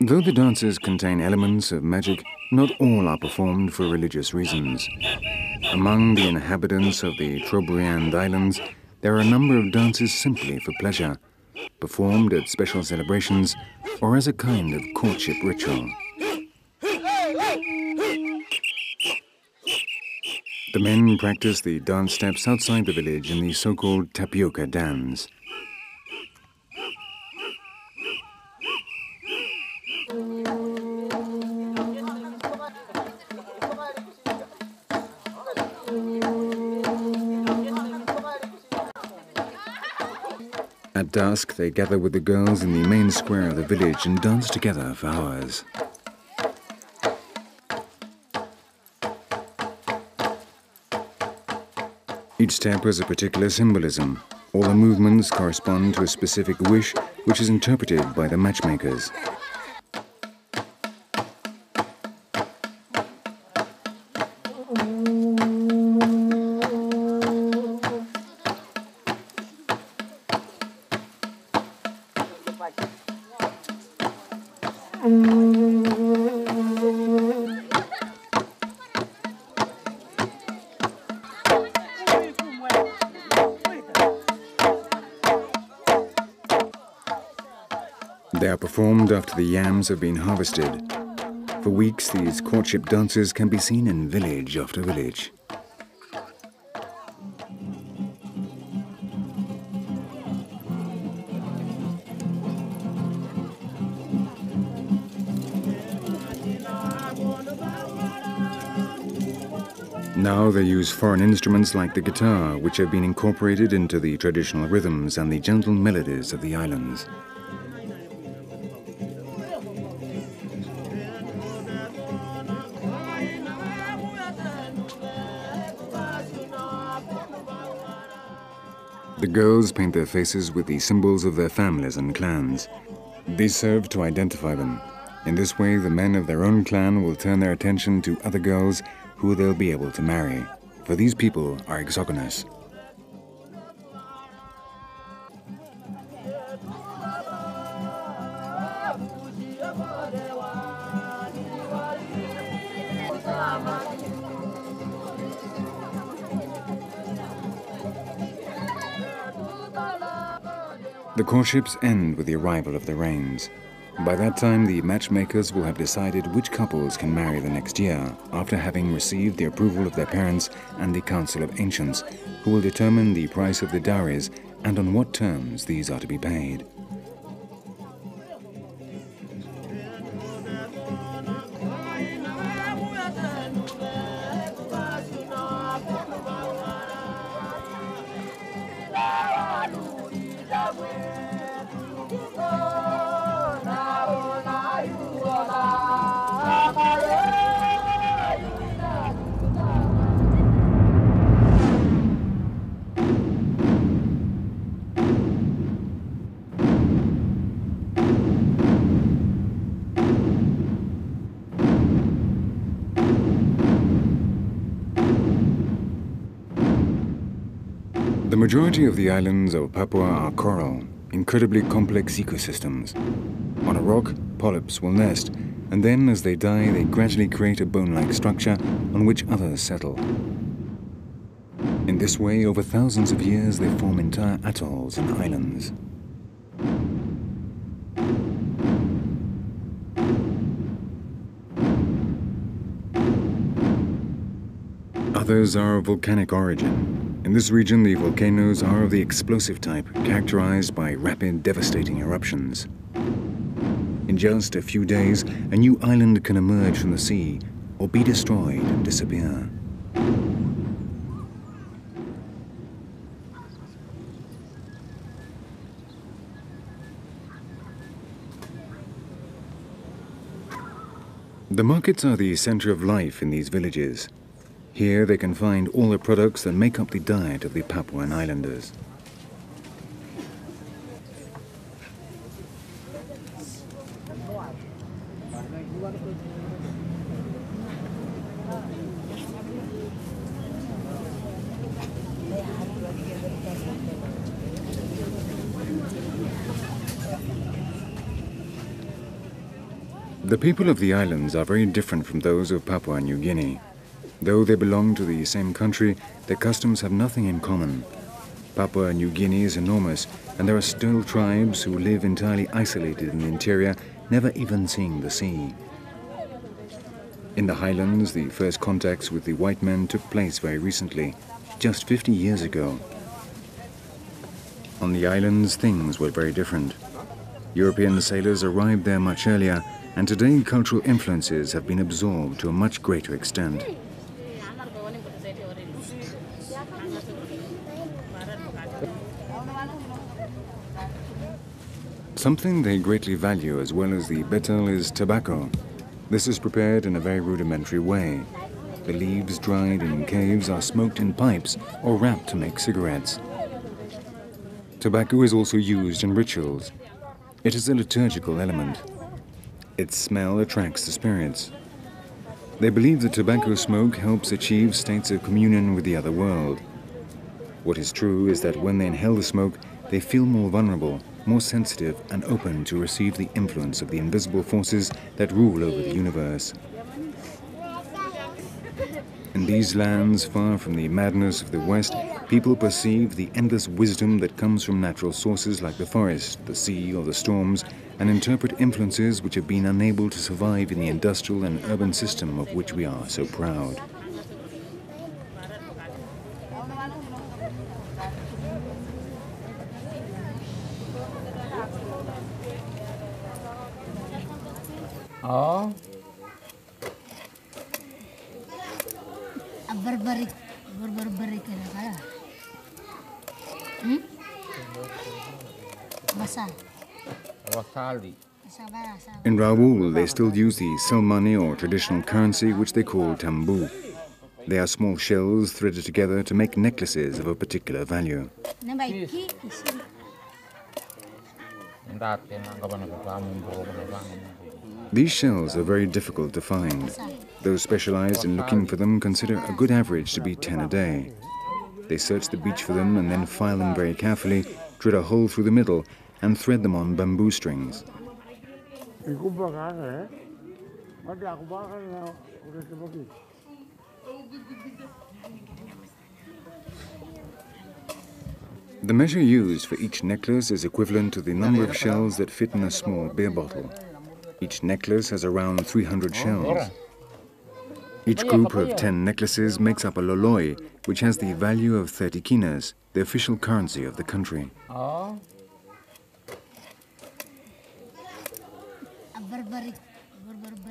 Though the dances contain elements of magic, not all are performed for religious reasons. Among the inhabitants of the Trobriand Islands, there are a number of dances simply for pleasure, performed at special celebrations or as a kind of courtship ritual. The men practice the dance steps outside the village in the so-called tapioca dance. At dusk, they gather with the girls in the main square of the village and dance together for hours. Each step has a particular symbolism. All the movements correspond to a specific wish, which is interpreted by the matchmakers. They are performed after the yams have been harvested. For weeks, these courtship dances can be seen in village after village. Now they use foreign instruments like the guitar, which have been incorporated into the traditional rhythms and the gentle melodies of the islands. The girls paint their faces with the symbols of their families and clans. These serve to identify them. In this way, the men of their own clan will turn their attention to other girls who they'll be able to marry, for these people are exogenous. The courtships end with the arrival of the rains. By that time, the matchmakers will have decided which couples can marry the next year, after having received the approval of their parents and the Council of Ancients, who will determine the price of the dowries and on what terms these are to be paid. The majority of the islands of Papua are coral, incredibly complex ecosystems. On a rock, polyps will nest, and then as they die, they gradually create a bone-like structure on which others settle. In this way, over thousands of years, they form entire atolls and islands. Others are of volcanic origin. In this region, the volcanoes are of the explosive type, characterized by rapid, devastating eruptions. In just a few days, a new island can emerge from the sea or be destroyed and disappear. The markets are the center of life in these villages. Here they can find all the products that make up the diet of the Papuan Islanders. The people of the islands are very different from those of Papua New Guinea. Though they belong to the same country, their customs have nothing in common. Papua New Guinea is enormous, and there are still tribes who live entirely isolated in the interior, never even seeing the sea. In the highlands, the first contacts with the white men took place very recently, just 50 years ago. On the islands, things were very different. European sailors arrived there much earlier, and today cultural influences have been absorbed to a much greater extent. Something they greatly value as well as the betel is tobacco. This is prepared in a very rudimentary way. The leaves dried in caves are smoked in pipes or wrapped to make cigarettes. Tobacco is also used in rituals. It is a liturgical element. Its smell attracts the spirits. They believe that tobacco smoke helps achieve states of communion with the other world. What is true is that when they inhale the smoke, they feel more vulnerable, more sensitive and open to receive the influence of the invisible forces that rule over the universe. In these lands, far from the madness of the West, people perceive the endless wisdom that comes from natural sources like the forest, the sea or the storms, and interpret influences which have been unable to survive in the industrial and urban system of which we are so proud. Oh. Berberik kaya. Basah. Wasali. In Raoul, they still use the cell money or traditional currency which they call tambu. They are small shells threaded together to make necklaces of a particular value. These shells are very difficult to find. Those specialized in looking for them consider a good average to be 10 a day. They search the beach for them and then file them very carefully, drill a hole through the middle, and thread them on bamboo strings. The measure used for each necklace is equivalent to the number of shells that fit in a small beer bottle. Each necklace has around 300 shells. Each group of 10 necklaces makes up a loloi, which has the value of 30 kinas, the official currency of the country.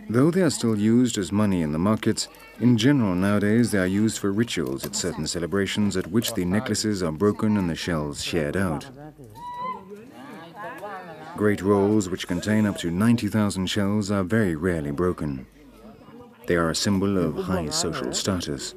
Though they are still used as money in the markets, in general nowadays they are used for rituals at certain celebrations at which the necklaces are broken and the shells shared out. Great rolls which contain up to 90,000 shells are very rarely broken. They are a symbol of high social status.